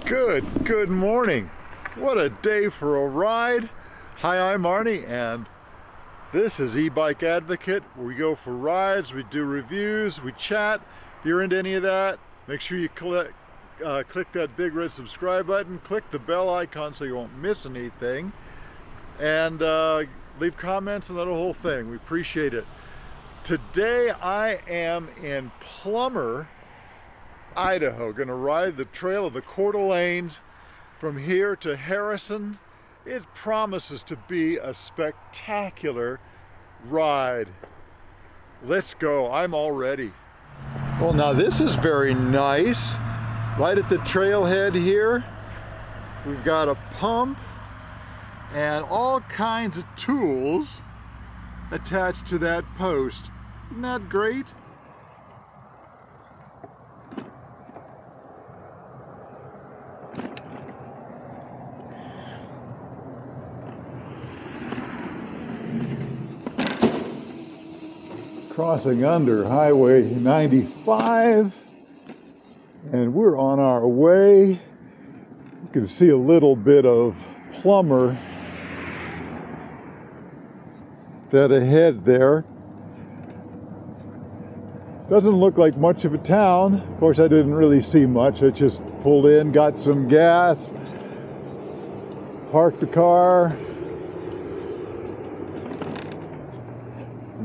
Good morning. What a day for a ride. Hi, I'm Arnie, and this is E-Bike Advocate, where we go for rides, we do reviews, we chat. If you're into any of that, make sure you click that big red subscribe button, click the bell icon so you won't miss anything, and leave comments and that whole thing. We appreciate it. Today I am in Plummer, Idaho, gonna ride the trail of the Coeur d'Alenes from here to Harrison. It promises to be a spectacular ride. Let's go, I'm all ready. Well, now this is very nice. Right at the trailhead here, we've got a pump and all kinds of tools attached to that post. Isn't that great? Crossing under Highway 95, and we're on our way. You can see a little bit of Plummer dead ahead there. Doesn't look like much of a town. Of course, I didn't really see much. I just pulled in, got some gas, parked the car,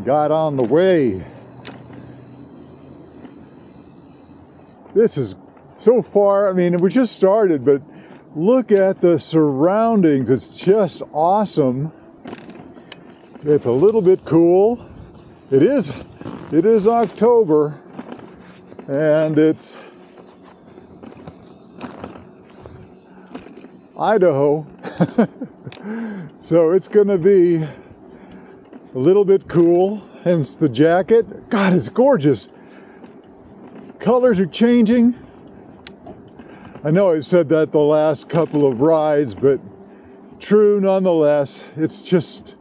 got on the way. This is so far, I mean, we just started, but look at the surroundings. It's just awesome. It's a little bit cool. It is October, and it's Idaho. So it's gonna be a little bit cool, hence the jacket. God, it's gorgeous. Colors are changing. I know I've said that the last couple of rides, but true nonetheless. It's just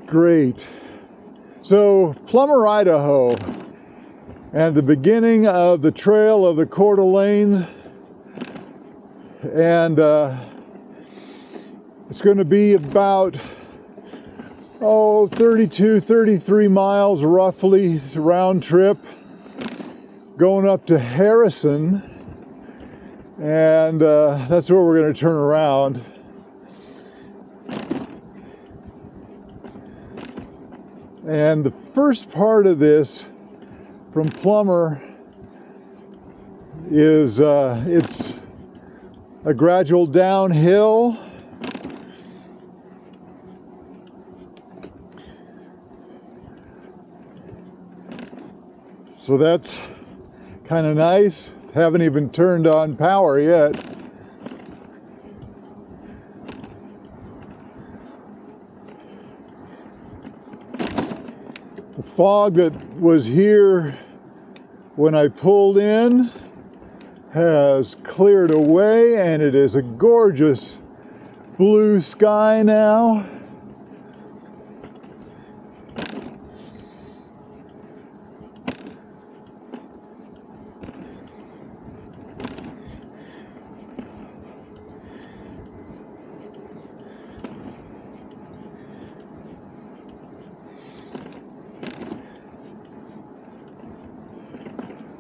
great. So Plummer, Idaho, and the beginning of the trail of the Coeur d'Alenes, and it's going to be about 33 miles roughly round trip, going up to Harrison, and that's where we're going to turn around. And the first part of this from Plummer is it's a gradual downhill. So that's kind of nice. Haven't even turned on power yet. The fog that was here when I pulled in has cleared away, and it is a gorgeous blue sky now.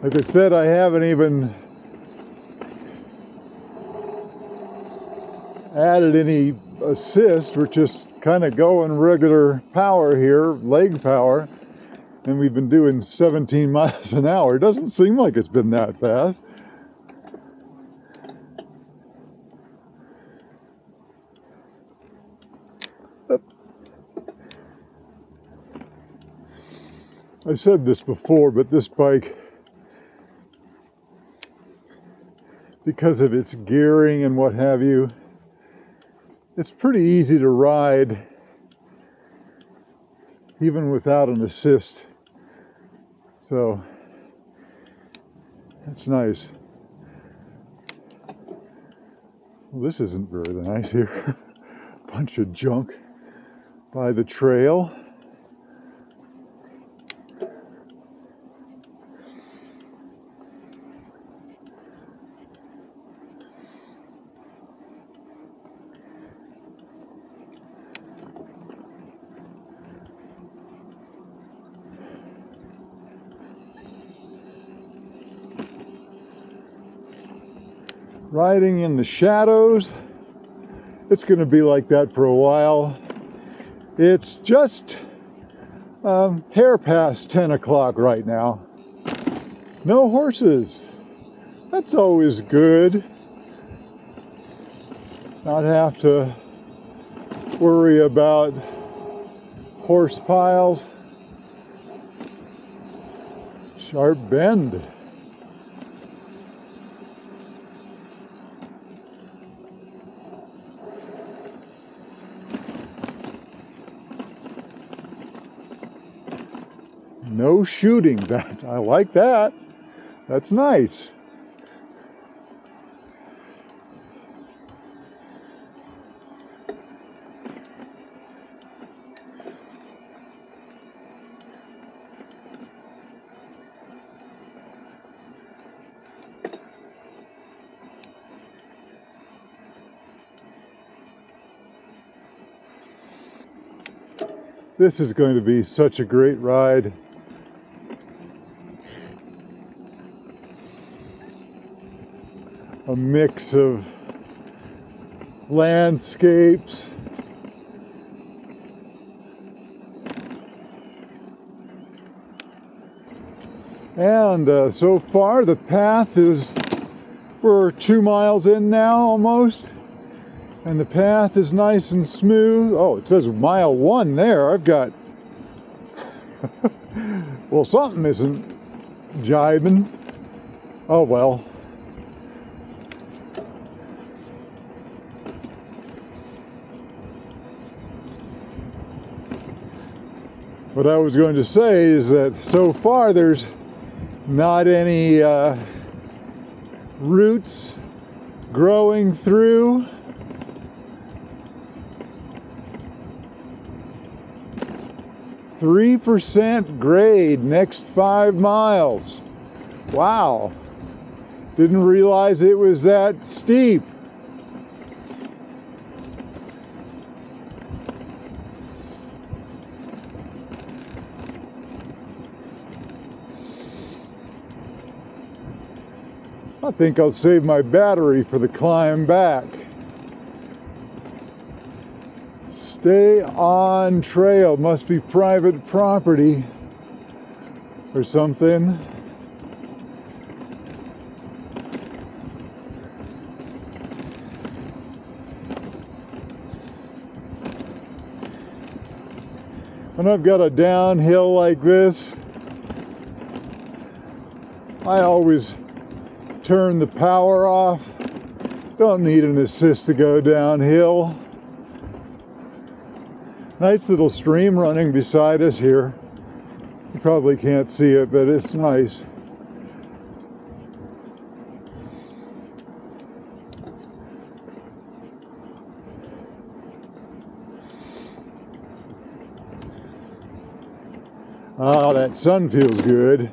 Like I said, I haven't even added any assist. We're just kind of going regular power here, leg power, and we've been doing 17 miles an hour. It doesn't seem like it's been that fast. I said this before, but this bike, because of its gearing and what have you, it's pretty easy to ride even without an assist. So that's nice. Well, this isn't very nice here. Bunch of junk by the trail. riding in the shadows. It's going to be like that for a while. It's just hair past 10 o'clock right now. No horses. That's always good. Not have to worry about horse piles. Sharp bend. No shooting. I like that. That's nice. This is going to be such a great ride. A mix of landscapes, and so far the path is, we're 2 miles in now almost, and the path is nice and smooth. Oh, it says mile 1 there. I've got well, something isn't jibing. Oh well. What I was going to say is that so far there's not any roots growing through. %3 grade next 5 miles. Wow. Didn't realize it was that steep. I think I'll save my battery for the climb back. Stay on trail. Must be private property or something. When I've got a downhill like this, I always turn the power off. Don't need an assist to go downhill. Nice little stream running beside us here. You probably can't see it, but it's nice. Ah, that sun feels good.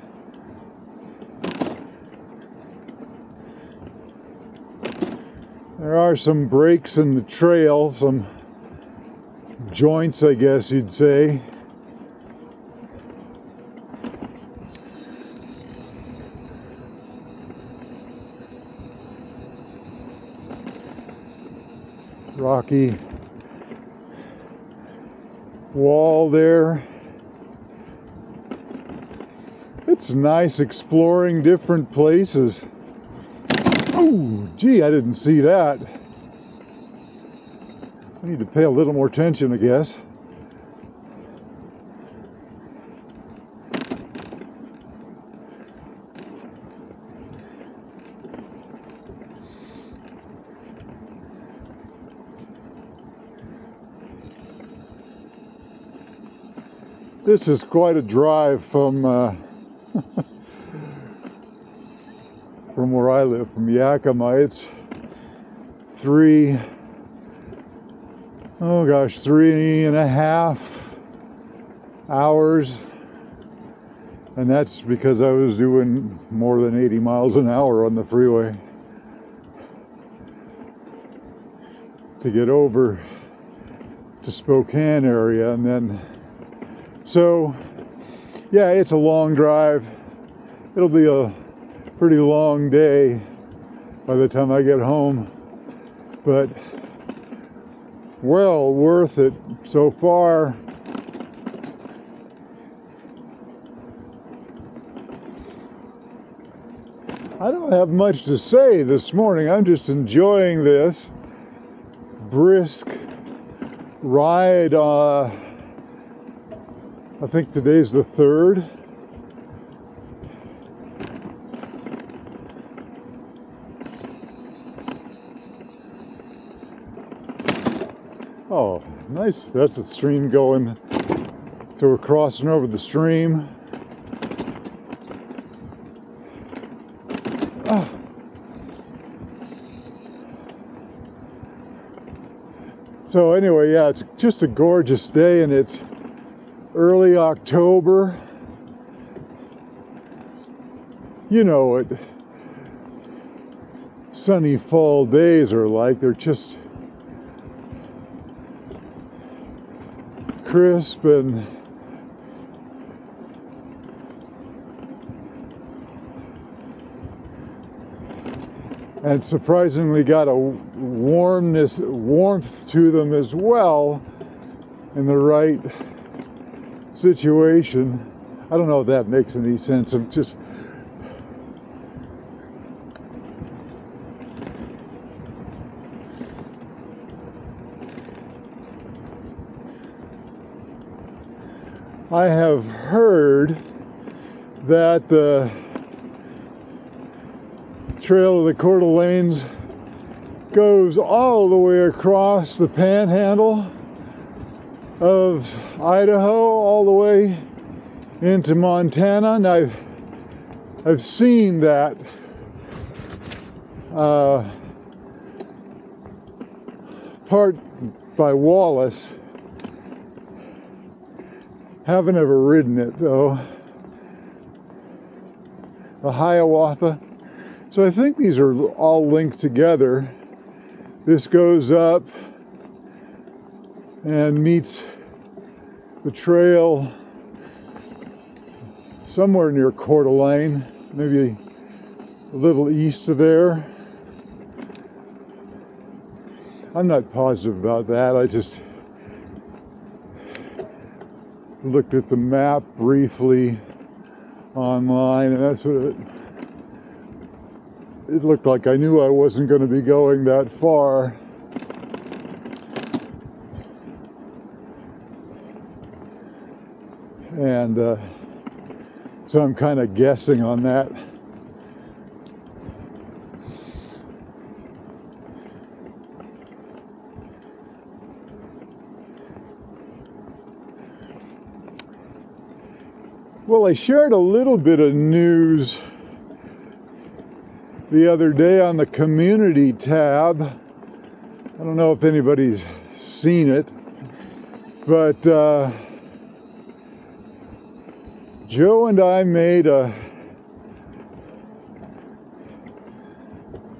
There are some breaks in the trail, some joints, I guess you'd say. Rocky wall there. It's nice exploring different places. Oh, gee, I didn't see that. I need to pay a little more attention, I guess. This is quite a drive from from where I live, from Yakima. It's 3.5 hours, and that's because I was doing more than 80 miles an hour on the freeway to get over to Spokane area. And then, so yeah, it's a long drive. It'll be a pretty long day, by the time I get home. But well worth it so far. I don't have much to say this morning. I'm just enjoying this brisk ride. I think today's the 3rd. Oh, nice. That's a stream going. So we're crossing over the stream. Oh. So anyway, yeah, it's just a gorgeous day, and it's early October. You know what sunny fall days are like. They're just crisp and surprisingly got a warmth to them as well in the right situation. I don't know if that makes any sense. I'm just I have heard that the Trail of the Coeur d'Alenes goes all the way across the panhandle of Idaho, all the way into Montana. And I've seen that part by Wallace. Haven't ever ridden it though. The Hiawatha. So I think these are all linked together. This goes up and meets the trail somewhere near Coeur d'Alene, maybe a little east of there. I'm not positive about that. I just looked at the map briefly online, and that's what it looked like. I knew I wasn't going to be going that far. And so I'm kind of guessing on that. Well, I shared a little bit of news the other day on the community tab. I don't know if anybody's seen it, but Joe and I made a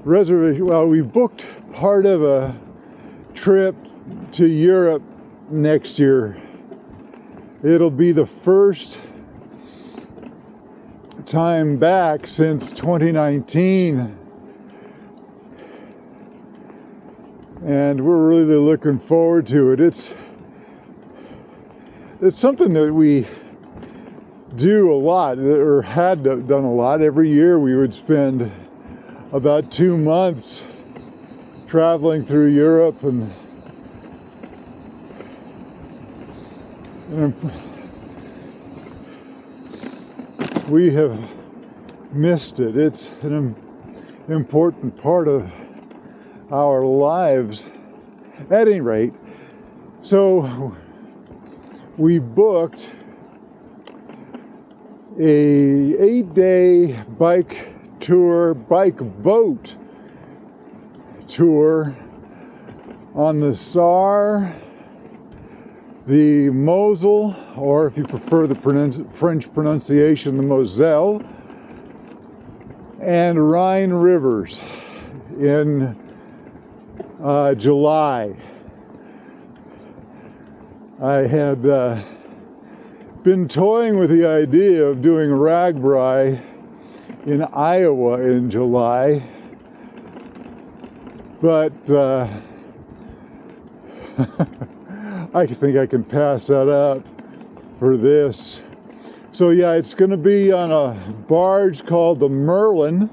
reservation. Well, we booked part of a trip to Europe next year. It'll be the first time back since 2019, and we're really looking forward to it. It's something that we do a lot, or had done a lot. Every year we would spend about 2 months traveling through Europe, and we have missed it. It's an important part of our lives. At any rate, so we booked a 8-day bike boat tour on the Saar, the Mosel, or if you prefer the French pronunciation, the Moselle, and Rhine rivers in July. I had been toying with the idea of doing RAGBRAI in Iowa in July, but I think I can pass that up for this. So yeah, it's going to be on a barge called the Merlin,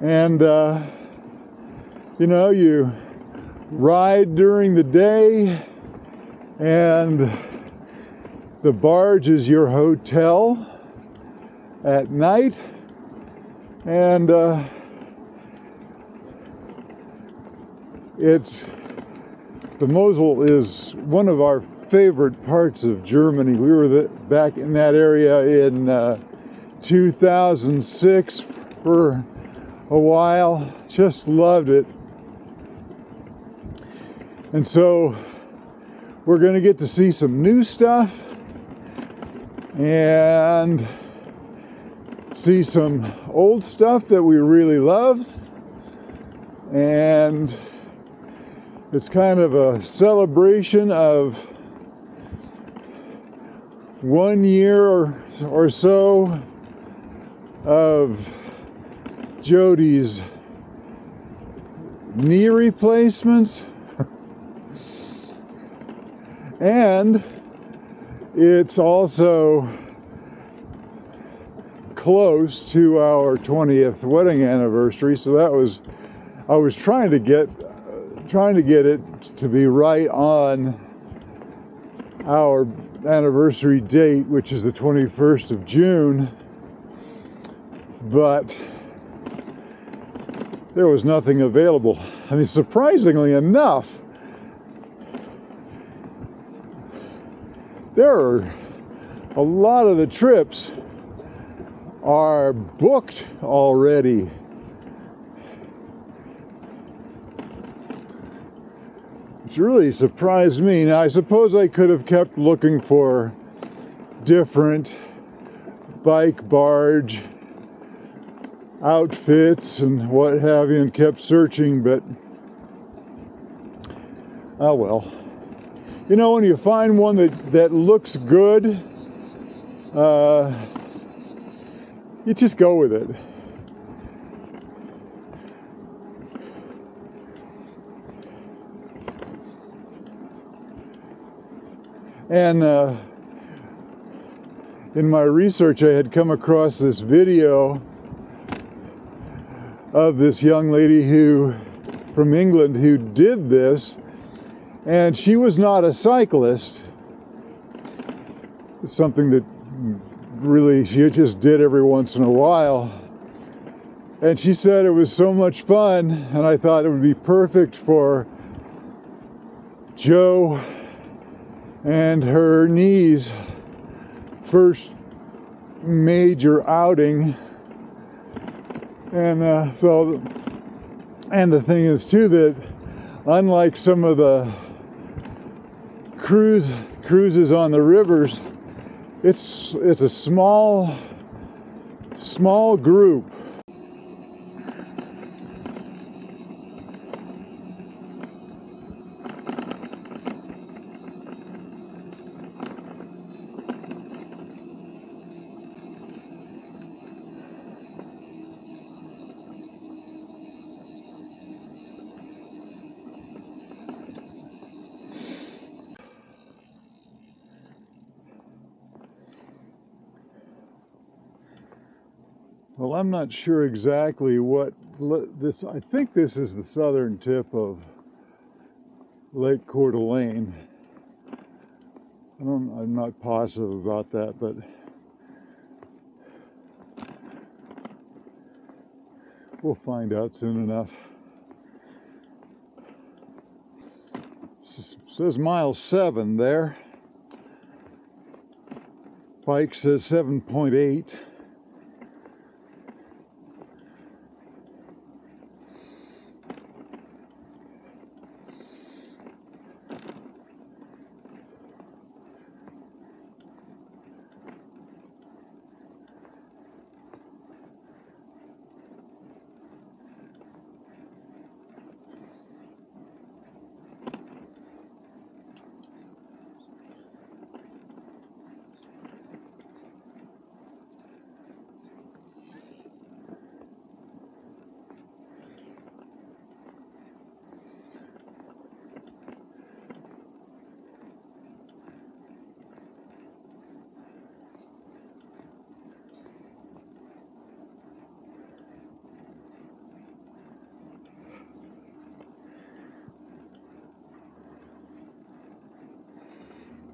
and you know, you ride during the day, and the barge is your hotel at night, and the Mosel is one of our favorite parts of Germany. We were back in that area in 2006 for a while. Just loved it. And so we're going to get to see some new stuff and see some old stuff that we really loved. And it's kind of a celebration of 1 year or so of Jody's knee replacements. And it's also close to our 20th wedding anniversary, so I was trying to get it to be right on our anniversary date, which is the 21st of June, but there was nothing available. I mean, surprisingly enough, a lot of the trips are booked already. Which really surprised me. Now, I suppose I could have kept looking for different bike barge outfits and what have you and kept searching, but oh well. You know, when you find one that looks good, you just go with it. And in my research, I had come across this video of this young lady from England who did this, and she was not a cyclist. It's something that really she just did every once in a while. And she said it was so much fun, and I thought it would be perfect for Joe and her niece's first major outing. And and the thing is too that unlike some of the cruises on the rivers, it's a small group. Well, I'm not sure exactly what this. I think this is the southern tip of Lake Coeur. I'm not positive about that, but we'll find out soon enough. It says mile 7 there. Bike says 7.8.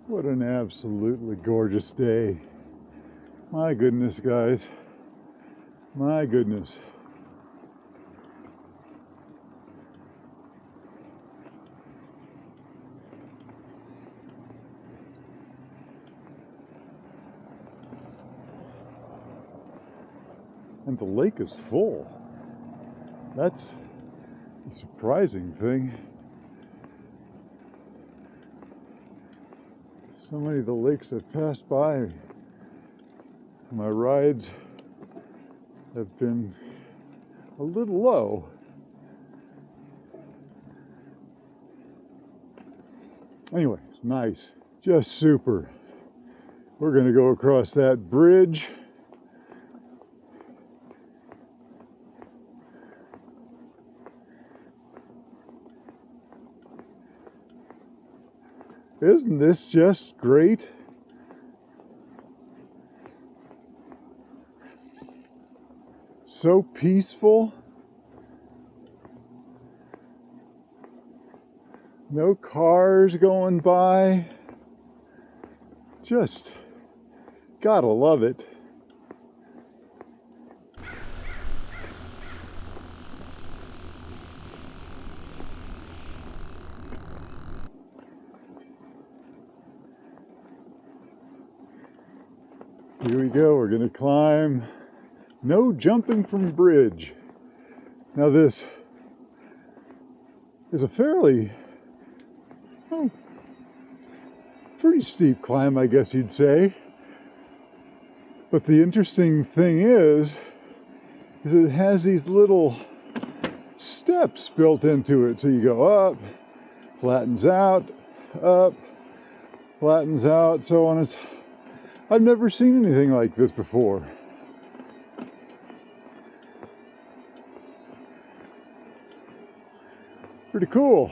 What an absolutely gorgeous day. My goodness, guys. My goodness. And the lake is full. That's a surprising thing. So many of the lakes I've passed by, my rides have been a little low. Anyway, it's nice, just super. We're gonna go across that bridge. Isn't this just great? So peaceful. No cars going by. Just gotta love it. Here we go, we're gonna climb. No jumping from bridge. Now this is a fairly, pretty steep climb, I guess you'd say. But the interesting thing is it has these little steps built into it. So you go up, flattens out, up, flattens out, so on. I've never seen anything like this before. Pretty cool.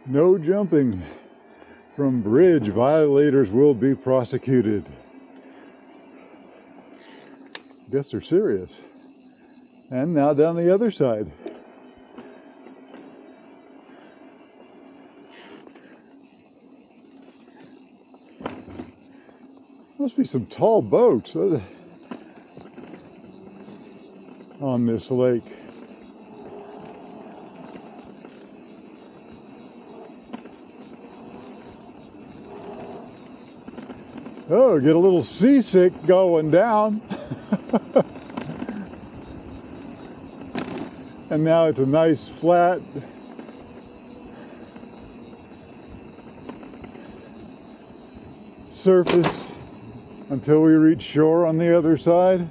No jumping from bridge. Violators will be prosecuted. Guess they're serious. And now down the other side. Must be some tall boats on this lake. Oh, get a little seasick going down. And now it's a nice flat surface until we reach shore on the other side.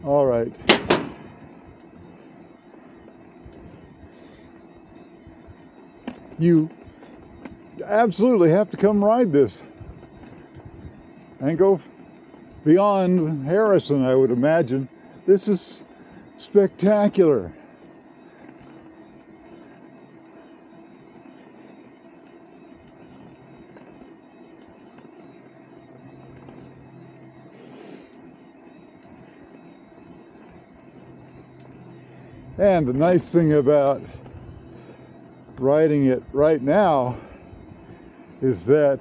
All right. You absolutely have to come ride this and go beyond Harrison, I would imagine. This is spectacular. And the nice thing about riding it right now is that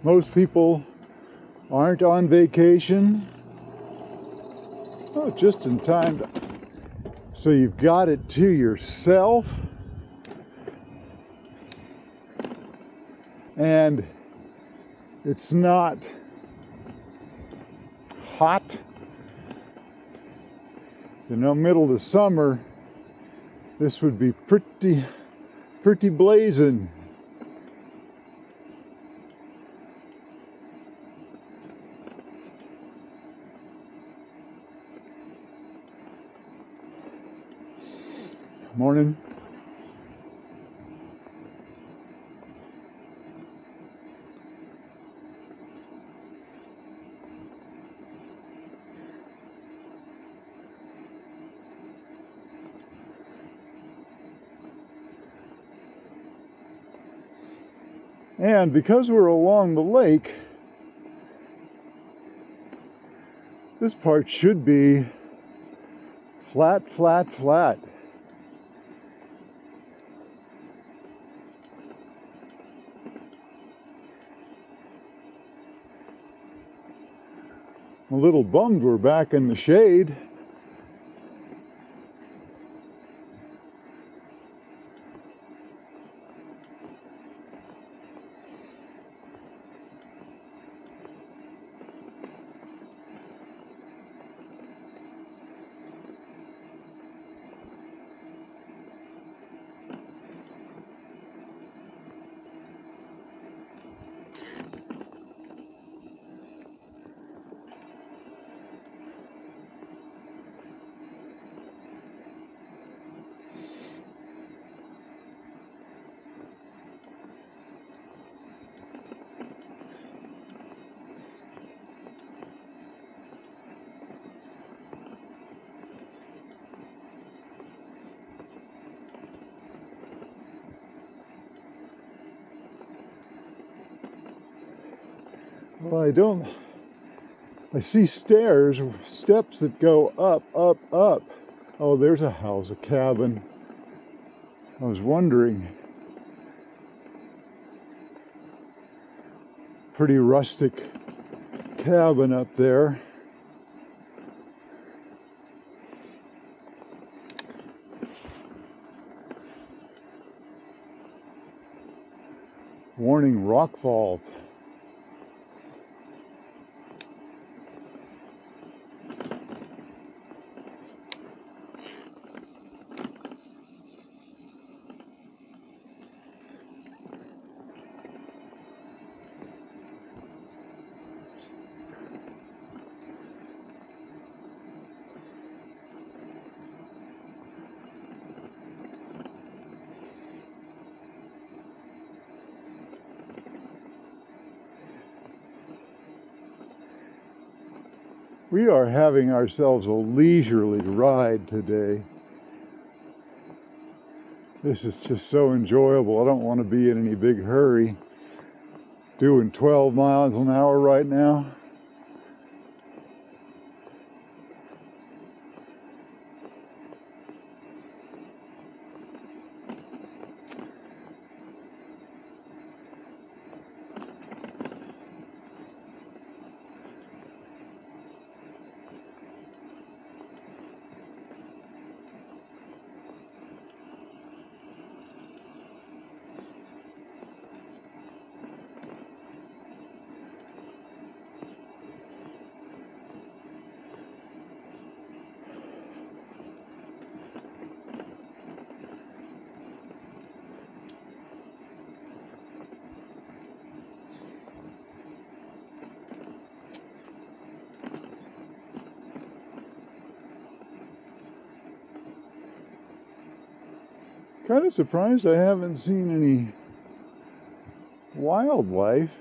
most people aren't on vacation. Oh, just in time. So you've got it to yourself. And it's not hot. You know, middle of the summer, this would be pretty blazing. Morning. And because we're along the lake, this part should be flat, flat, flat. I'm a little bummed we're back in the shade. Well, I see steps that go up, up, up. Oh, there's a house, a cabin. I was wondering. Pretty rustic cabin up there. Warning, rock falls. We are having ourselves a leisurely ride today. This is just so enjoyable. I don't want to be in any big hurry. Doing 12 miles an hour right now. Kind of surprised I haven't seen any wildlife.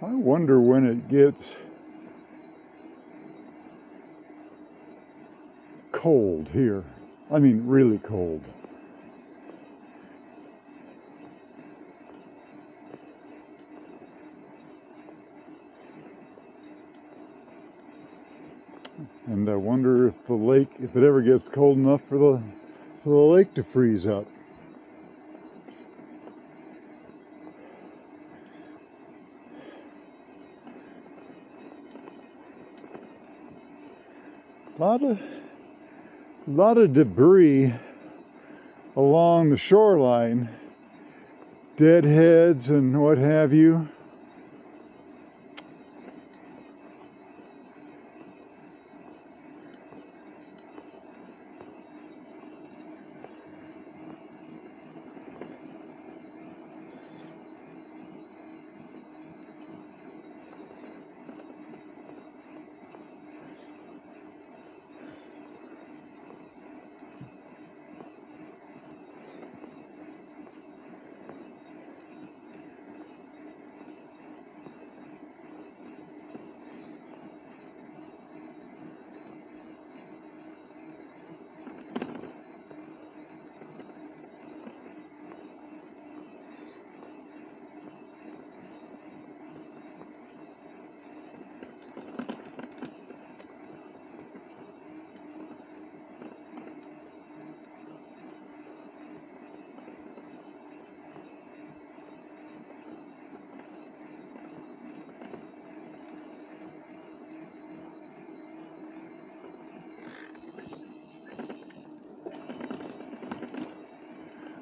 I wonder when it gets cold here. I mean, really cold. And I wonder if the lake, if it ever gets cold enough for the lake to freeze up. A lot of debris along the shoreline, deadheads and what have you.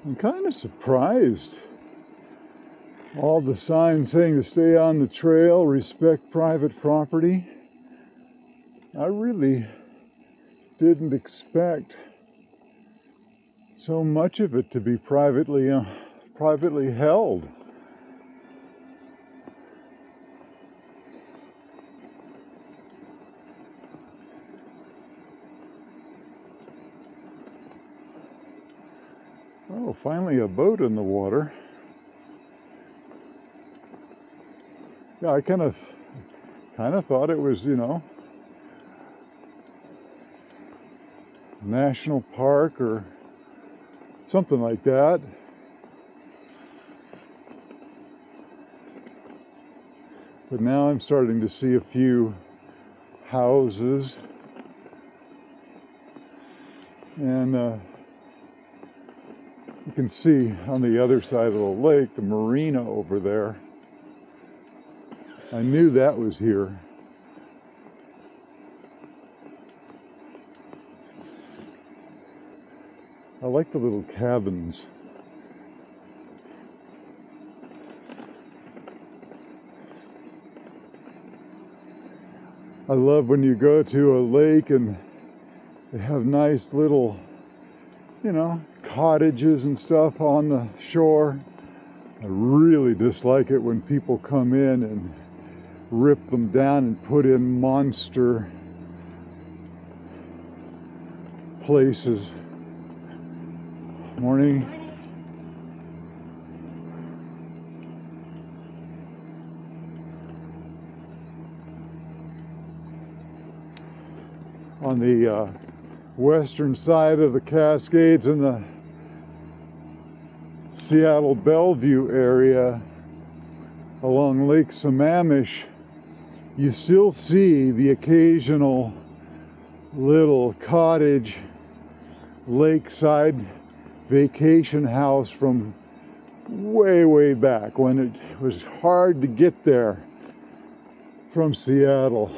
I'm kind of surprised. All the signs saying to stay on the trail, respect private property. I really didn't expect so much of it to be privately held. Oh, finally a boat in the water. Yeah, I kind of thought it was, you know, national park or something like that. But now I'm starting to see a few houses, and you can see on the other side of the lake the marina over there. I knew that was here. I like the little cabins. I love when you go to a lake and they have nice little, you know, cottages and stuff on the shore. I really dislike it when people come in and rip them down and put in monster places. Morning. On the western side of the Cascades in the Seattle Bellevue area along Lake Sammamish, you still see the occasional little cottage lakeside vacation house from way back when it was hard to get there from Seattle.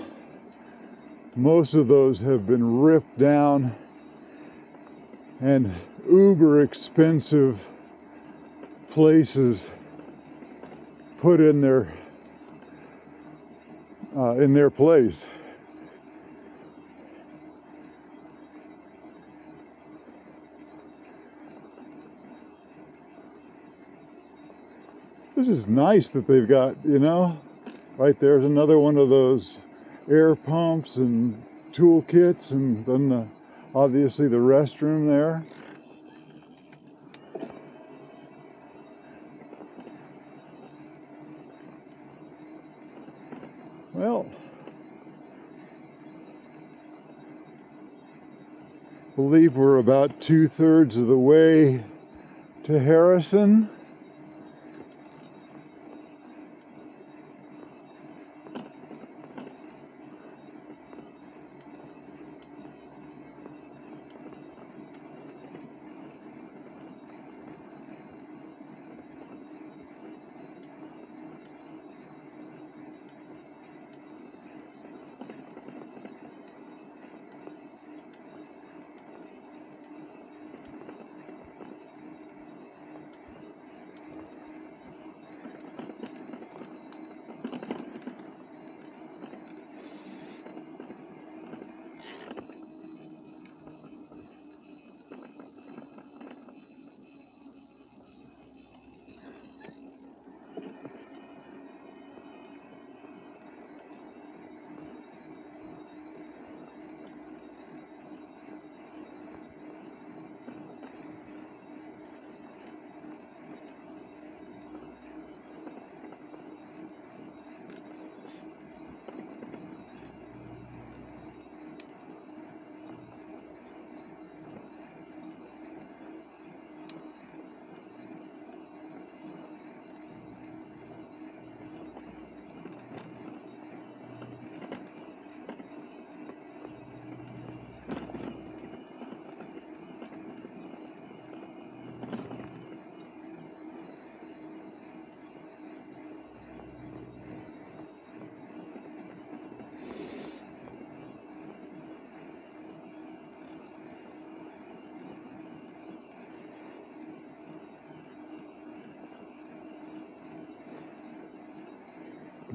Most of those have been ripped down and uber expensive places put in their place. This is nice that they've got, you know, right there's another one of those air pumps and toolkits, and then obviously the restroom there. Well, I believe we're about 2/3 of the way to Harrison.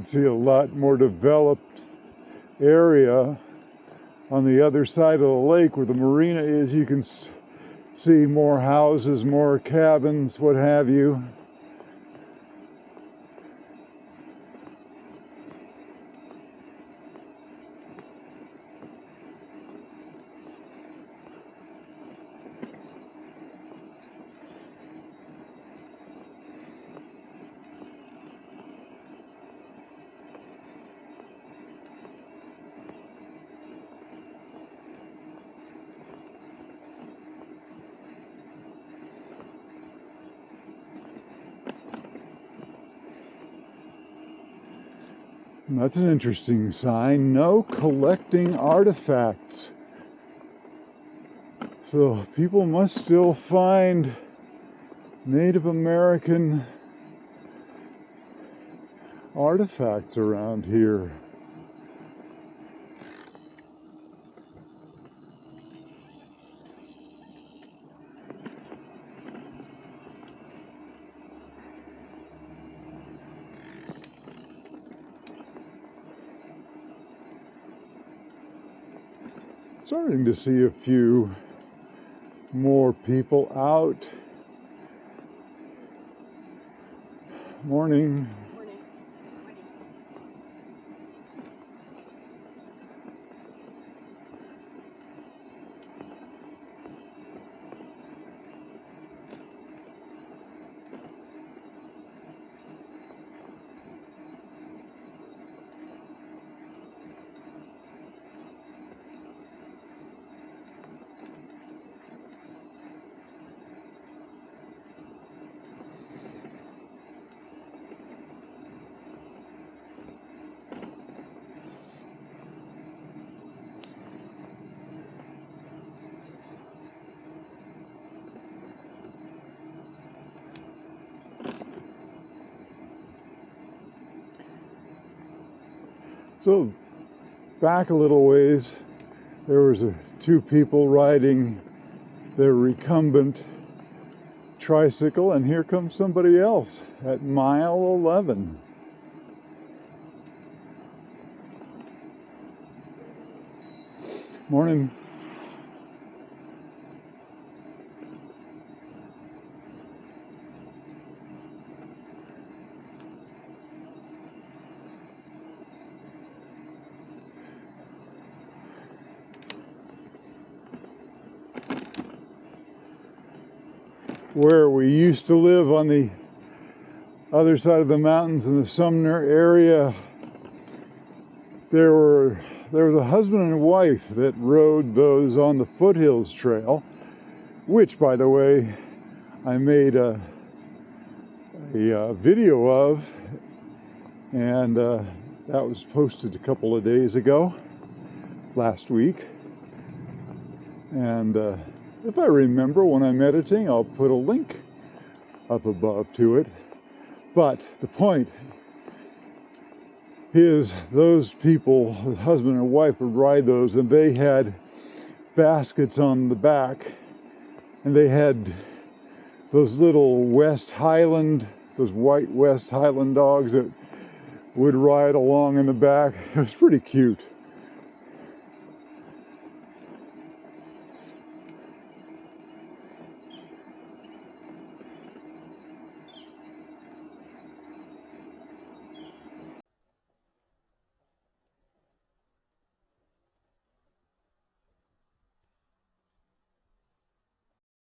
can see a lot more developed area on the other side of the lake where the marina is. You can see more houses, more cabins, what have you. That's an interesting sign. No collecting artifacts. So people must still find Native American artifacts around here. Starting to see a few more people out. Morning. So back a little ways, there was two people riding their recumbent tricycle, and here comes somebody else at mile 11. Morning. Where we used to live on the other side of the mountains in the Sumner area, there was a husband and wife that rode those on the Foothills Trail, which, by the way, I made a video of, and that was posted a couple of days ago, last week. And if I remember when I'm editing, I'll put a link up above to it. But the point is, those people, the husband and wife, would ride those, and they had baskets on the back, and they had those little those white West Highland dogs that would ride along in the back. It was pretty cute.